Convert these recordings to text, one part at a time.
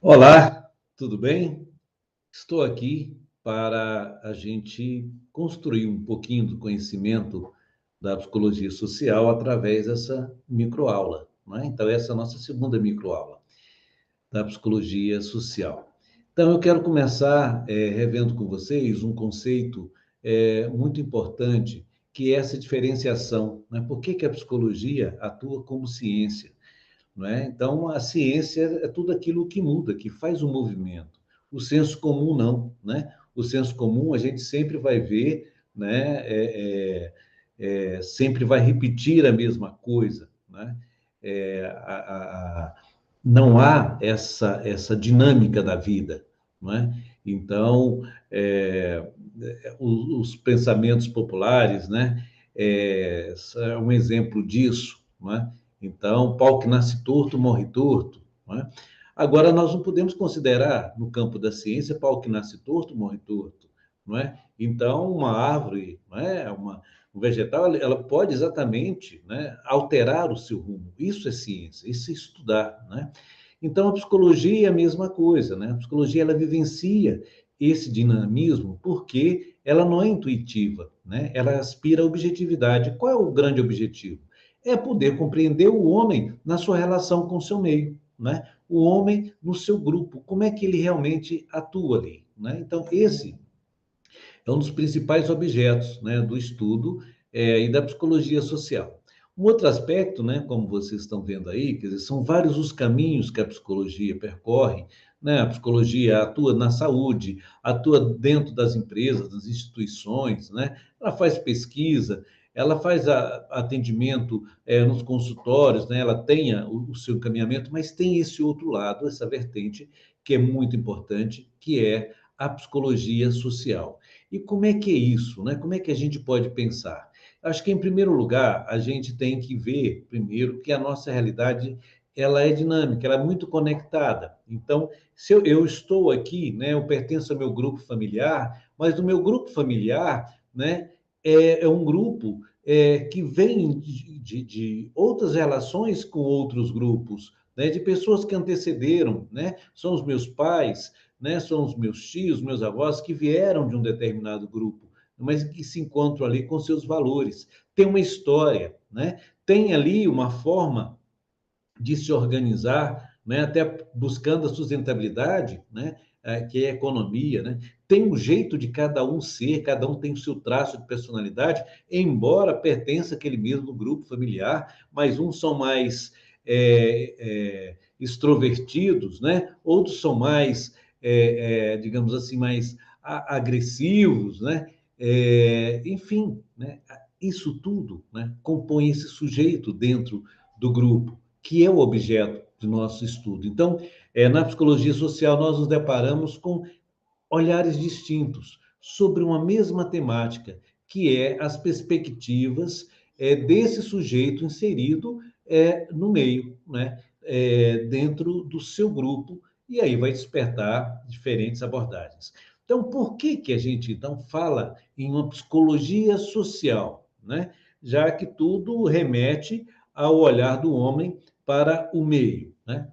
Olá, tudo bem? Estou aqui para a gente construir um pouquinho do conhecimento da psicologia social através dessa microaula, não é? Então, essa é a nossa segunda microaula da psicologia social. Então, eu quero começar revendo com vocês um conceito muito importante, que é essa diferenciação, né? Por que a psicologia atua como ciência? Não é? Então, a ciência é tudo aquilo que muda, que faz o movimento. O senso comum, não. Né? O senso comum, a gente sempre vai ver, né? Sempre vai repetir a mesma coisa. Né? Não há essa dinâmica da vida. Não é? Então, os pensamentos populares, né? É um exemplo disso. Não é? Então, pau que nasce torto, morre torto. Não é? Agora, nós não podemos considerar, no campo da ciência, pau que nasce torto, morre torto. Não é? Então, uma árvore, não é? Um vegetal, ela pode exatamente, né, alterar o seu rumo. Isso é ciência, isso é estudar. Né? Então, a psicologia é a mesma coisa. Né? A psicologia ela vivencia esse dinamismo porque ela não é intuitiva. Né? Ela aspira à objetividade. Qual é o grande objetivo? É poder compreender o homem na sua relação com o seu meio, né? O homem no seu grupo, como é que ele realmente atua ali, né? Então, esse é um dos principais objetos, né, do estudo e da psicologia social. Um outro aspecto, né, como vocês estão vendo aí, quer dizer, são vários os caminhos que a psicologia percorre, né? A psicologia atua na saúde, atua dentro das empresas, das instituições, né? Ela faz pesquisa, ela faz atendimento nos consultórios, né? Ela tem o seu encaminhamento, mas tem esse outro lado, essa vertente, que é muito importante, que é a psicologia social. E como é que é isso, né? Como é que a gente pode pensar? Acho que, em primeiro lugar, a gente tem que ver, primeiro, que a nossa realidade ela é dinâmica, ela é muito conectada. Então, se eu estou aqui, né, eu pertenço ao meu grupo familiar, mas o meu grupo familiar, né, é um grupo que vem de outras relações com outros grupos, né, de pessoas que antecederam, né, são os meus pais, né, são os meus tios, meus avós, que vieram de um determinado grupo, mas que se encontram ali com seus valores. Tem uma história, né? Tem ali uma forma de se organizar, né? Até buscando a sustentabilidade, né? Que é a economia, né? Tem um jeito de cada um ser, cada um tem o seu traço de personalidade, embora pertença àquele mesmo grupo familiar, mas uns são mais extrovertidos, né? Outros são mais, digamos assim, mais agressivos, né? Enfim, né? Isso tudo, né, compõe esse sujeito dentro do grupo, que é o objeto do nosso estudo. Então, na psicologia social, nós nos deparamos com olhares distintos sobre uma mesma temática, que é as perspectivas desse sujeito inserido no meio, né? Dentro do seu grupo, e aí vai despertar diferentes abordagens. Então, por que a gente então fala em uma psicologia social, né? Já que tudo remete ao olhar do homem para o meio, né?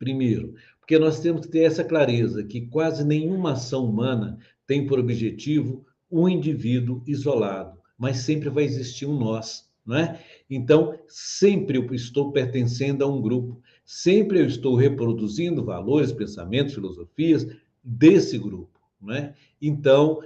Primeiro, porque nós temos que ter essa clareza que quase nenhuma ação humana tem por objetivo um indivíduo isolado, mas sempre vai existir um nós, não é? Então, sempre eu estou pertencendo a um grupo, sempre eu estou reproduzindo valores, pensamentos, filosofias desse grupo, não é? Então,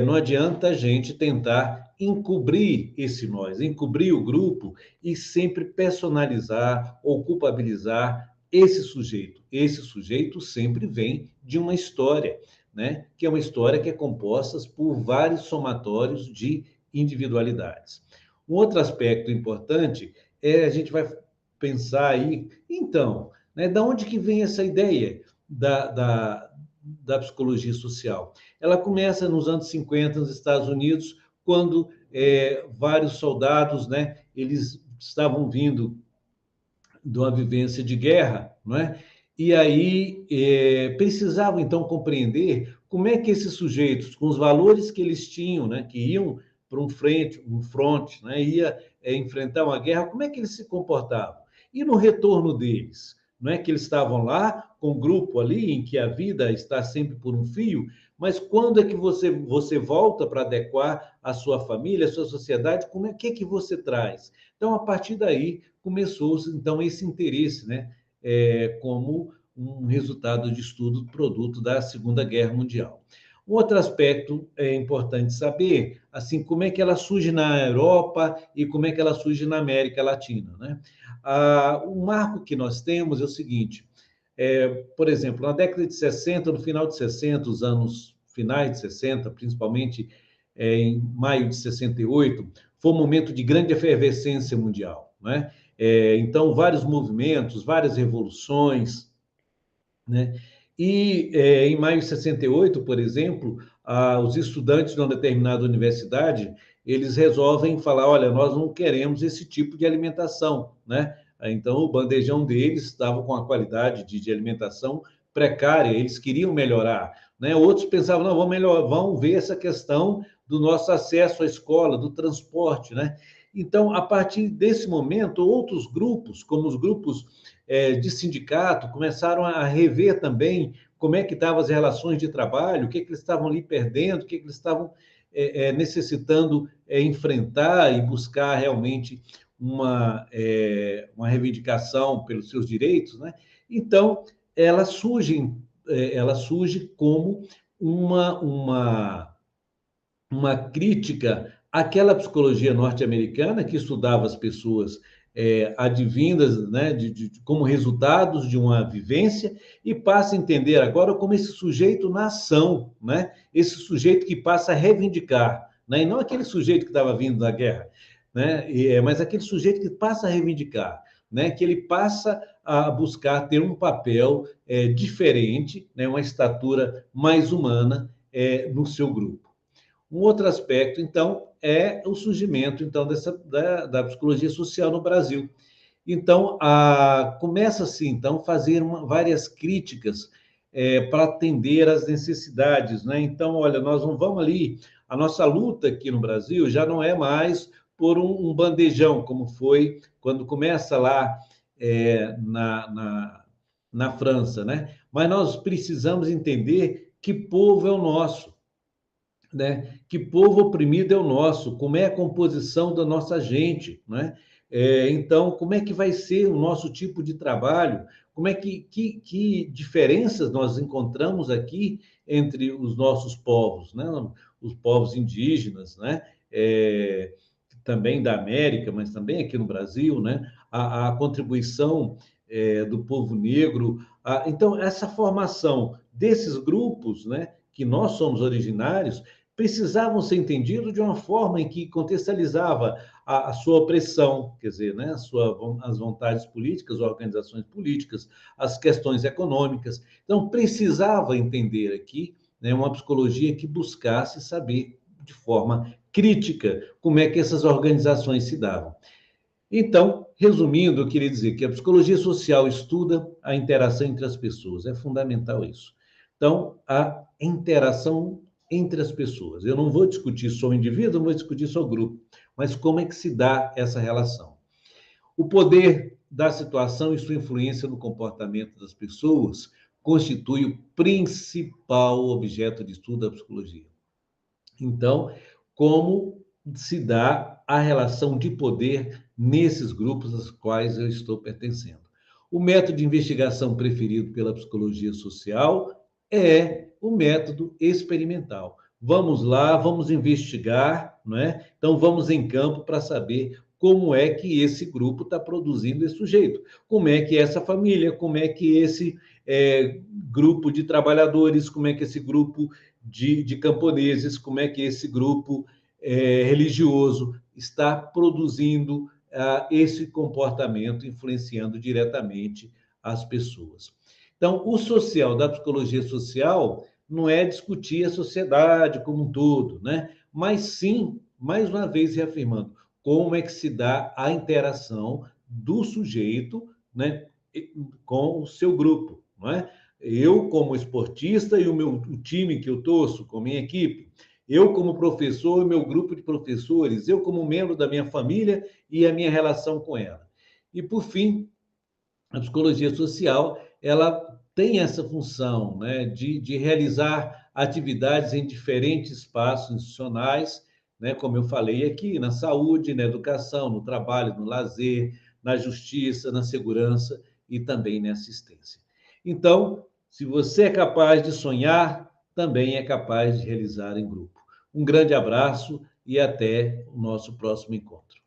não adianta a gente tentar encobrir esse nós, encobrir o grupo e sempre personalizar ou culpabilizar esse sujeito. Esse sujeito sempre vem de uma história, né? Que é uma história que é composta por vários somatórios de individualidades. Um outro aspecto importante é a gente vai pensar aí, então, né, da onde que vem essa ideia da psicologia social? Ela começa nos anos 50 nos Estados Unidos, quando vários soldados, né, eles estavam vindo de uma vivência de guerra, não é? E aí precisavam então compreender como é que esses sujeitos, com os valores que eles tinham, né, que iam para um fronte, né, ia enfrentar uma guerra, como é que eles se comportavam? E no retorno deles, não é que eles estavam lá com um grupo ali em que a vida está sempre por um fio, mas quando é que você volta para adequar a sua família, a sua sociedade, como é que você traz? Então, a partir daí, começou então esse interesse, né, como um resultado de estudo produto da Segunda Guerra Mundial. Um outro aspecto é importante saber, assim, como é que ela surge na Europa e como é que ela surge na América Latina, né? O marco que nós temos é o seguinte, por exemplo, na década de 60, no final de 60, os anos finais de 60, principalmente em maio de 68, foi um momento de grande efervescência mundial, né? Então, vários movimentos, várias revoluções, né? E em maio de 68, por exemplo, os estudantes de uma determinada universidade, eles resolvem falar, olha, nós não queremos esse tipo de alimentação, né? Então, o bandejão deles estava com a qualidade de alimentação precária, eles queriam melhorar, né? Outros pensavam, não, vamos ver essa questão do nosso acesso à escola, do transporte, né? Então, a partir desse momento, outros grupos, como os grupos de sindicato, começaram a rever também como é que estavam as relações de trabalho, o que eles estavam ali perdendo, o que eles estavam necessitando enfrentar e buscar realmente uma reivindicação pelos seus direitos, né? Então, ela surge como uma crítica àquela psicologia norte-americana que estudava as pessoas advindas, né, como resultados de uma vivência e passa a entender agora como esse sujeito na ação, né, esse sujeito que passa a reivindicar, né, e não aquele sujeito que estava vindo da guerra, né, mas aquele sujeito que passa a reivindicar, né, que ele passa a buscar ter um papel diferente, né, uma estatura mais humana no seu grupo. Um outro aspecto, então, é o surgimento então da psicologia social no Brasil. Então, começa-se, então, a fazer várias críticas para atender às necessidades, né? Então, olha, nós não vamos ali, a nossa luta aqui no Brasil já não é mais por um bandejão, como foi quando começa lá na França, né? Mas nós precisamos entender que povo é o nosso, né? Que povo oprimido é o nosso, como é a composição da nossa gente, né? Então, como é que vai ser o nosso tipo de trabalho? Como é que diferenças nós encontramos aqui entre os nossos povos, né? Os povos indígenas, né? Também da América, mas também aqui no Brasil, né? A contribuição do povo negro. Então, essa formação desses grupos, né? Que nós somos originários, precisavam ser entendidos de uma forma em que contextualizava a sua opressão, quer dizer, né, as vontades políticas, organizações políticas, as questões econômicas. Então, precisava entender aqui, né, uma psicologia que buscasse saber de forma crítica como é que essas organizações se davam. Então, resumindo, eu queria dizer que a psicologia social estuda a interação entre as pessoas, é fundamental isso. Então, a interação entre as pessoas. Eu não vou discutir só o indivíduo, não vou discutir só o grupo, mas como é que se dá essa relação. O poder da situação e sua influência no comportamento das pessoas constitui o principal objeto de estudo da psicologia. Então, como se dá a relação de poder nesses grupos aos quais eu estou pertencendo? O método de investigação preferido pela psicologia social é o método experimental. Vamos lá, vamos investigar, não é? Então, vamos em campo para saber como é que esse grupo está produzindo esse sujeito, como é que essa família, como é que esse grupo de trabalhadores, como é que esse grupo de camponeses, como é que esse grupo religioso está produzindo esse comportamento, influenciando diretamente as pessoas. Então, o social, da psicologia social, não é discutir a sociedade como um todo, né? Mas sim, mais uma vez reafirmando, como é que se dá a interação do sujeito, né, com o seu grupo, não é? Eu, como esportista, e o time que eu torço, com a minha equipe. Eu, como professor, e meu grupo de professores. Eu, como membro da minha família e a minha relação com ela. E, por fim, A psicologia social, ela tem essa função, né, de realizar atividades em diferentes espaços institucionais, né, como eu falei aqui, na saúde, na educação, no trabalho, no lazer, na justiça, na segurança e também na assistência. Então, se você é capaz de sonhar, também é capaz de realizar em grupo. Um grande abraço e até o nosso próximo encontro.